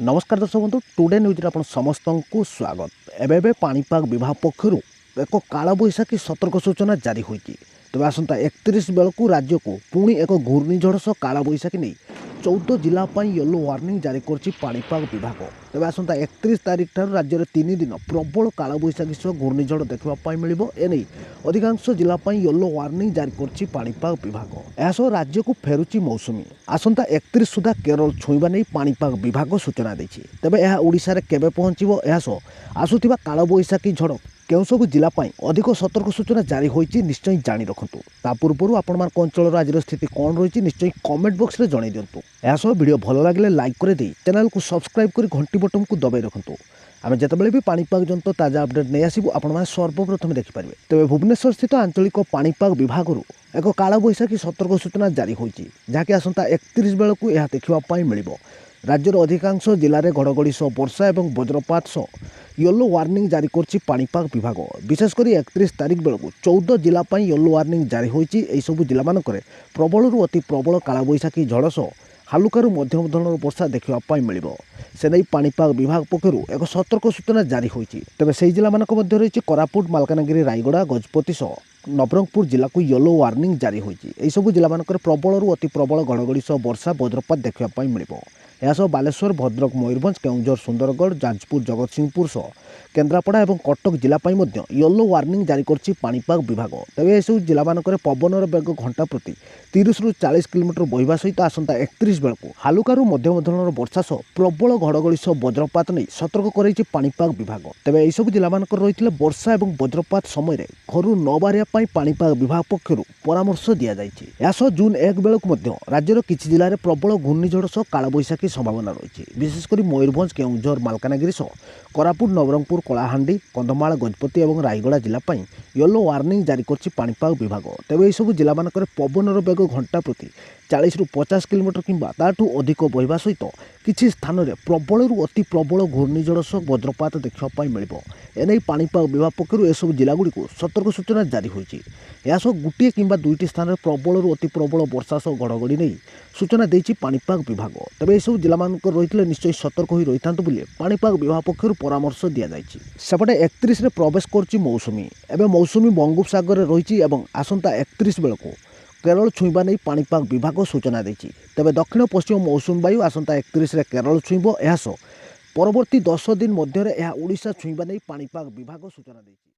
नमस्कार दर्शक बंधु टुडे न्यूज आप समस्त को स्वागत। एवं पाणीपाग विभाग पक्षर एक कालबैशाखी सतर्क सूचना जारी होती। तेज आसंता 31 बेलू राज्य को पुणी एक घूर्णिझड़ सह कालबैशाखी नहीं 14 जिला येलो वार्निंग जारी करछि पाणीपाग विभाग। तेज आसंता 31 तारिख ठार राज्य में 3 दिन प्रबल कालबैशाखी सह घूर्णिझड़ देखा मिलिबो। एने अधिकांश जिला येलो वार्निंग जारी करछि पाणीपाग विभाग। एसह राज्य को फेरुछि मौसुमी। आसंता 31 सुधा केरल छुईबा नहीं पाणीपाग विभाग सूचना देछि। तेबे यह ओडिशा रे केबे पहुंचिबो एसह आसुथिबा कालबैशाखी झड़ केउं सब जिला अधिक सतर्क सूचना जारी होईछि निश्चय जानी रखंतु। ता पूर्व आपण अंचल आज स्थिति कौन रही निश्चय कमेंट बॉक्स रे जणाई दियंतु। एसह वीडियो भल लगे लाइक कर दे चैनल को सब्सक्राइब कर घंटी बटन को दबाई रखंतु। आम जितेबाला भी पाणीपाग जनित ताजा अपडेट नहीं आसबू आपने सर्वप्रथम देखिपारे। तेज भुवनेश्वर स्थित आंचलिक पाणीपाग विभाग एक कालबैशाखी सतर्क सूचना जारी होईछि जहाँकि आसंता 31 बेलू यह देखा मिलिबो। राज्यर अधिकांश जिले में घड़घड़ी सह वर्षा और वज्रपात सह येलो वार्निंग जारी करछि पाणीपाग विभाग। विशेषकर 31 तारिख बेलू 14 जिला येलो वार्निंग जारी होईछि। एही सबु जिला मानकरे प्रबल अति प्रबल कालबैशाखी झड़ सह हालुकारु मध्यम धरणर वर्षा देखा मिलिबो। से नहीं पाणीपाग विभाग पक्षर एक सतर्क सूचना जारी होईछि। तेबे सेही जिला मानक मध्य रहिछि कोरापुट, मालकानगिरी, रायगड़ा, गजपति सह नवरंगपुर जिला को येलो वार्निंग जारी होईछि। एही सबु जिला मानकरे प्रबल अति प्रबल घड़घड़ी सह वर्षा वज्रपात देखा मिलिबो। यह बालेश्वर, भद्रक, मयूरभंज, केउंझर, सुंदरगढ़, जाजपुर, जगतसिंहपुर सह केन्द्रापड़ा और कटक जिला येलो वार्निंग जारी करछि पाणीपाग विभाग। तेबे यह जिला मानकरे पवनर बेग घंटा प्रति 30 ରୁ 40 किलोमीटर बहिबा सहित आसंता 31 बेलू हालुकारु मध्यम धरणर वर्षा सह प्रबल घड़घड़ी सह वज्रपात नहीं सतर्क करैछि पाणीपाग विभाग। तेबे यह जिला मानकर रही वर्षा और वज्रपात समय घर न बाहर पाणीपाग विभाग पक्षर परामर्श दि जाइछि। यह जून 1 बेलू राज्यर किछि जिले में प्रबल घूर्णिझड़ सह कालबैशाखी संभावना रही। विशेषकर मयूरभंज, केउंझर, मालकानगिरी सह कोरापुट, नवरंगपुर, कलाहांडी, कंधमाल, गजपति और रायगड़ा जिला येलो वार्निंग जारी करछि पाणीपाग विभाग। तेबे यह सब जिला मानकरे पवनर बेग घंटा प्रति 40 ରୁ 50 किलोमीटर किंबा ताठू अधिक बहिबा सहित किछि स्थान में प्रबल अति प्रबल घूर्णिझड़ सह वज्रपात देखा मिलिबो। एने पाणीपाग विभाग पक्षर एसबू जिलागुड़ी को सतर्क सूचना जारी होईछि। यास गोटे किंबा दुईटी स्थान में प्रबल अति प्रबल वर्षा सह घड़घड़ी नहीं सूचना देछि पाणीपाग विभाग। तेबे एसबू जिला मानकर रही निश्चय सतर्क होई रहिथांतु बोली पाणीपाग विभाग पक्षर परामर्श दि जाइछि। सेपटे 31 रे प्रवेश करछि मौसुमी। एबे मौसुमी बंगोपसागर रे रहिछि एवं आसंता 31 बेलू केरल छुईबा नहीं पाणीपाग विभाग सूचना देछि। तेबे दक्षिण पश्चिम मौसुमी वायु आसंता 31 रे केरल छुईबो। परवर्ती 10 दिन मध्य ओडिशा छुईबा नहीं पाणीपाग विभाग सूचना देछि।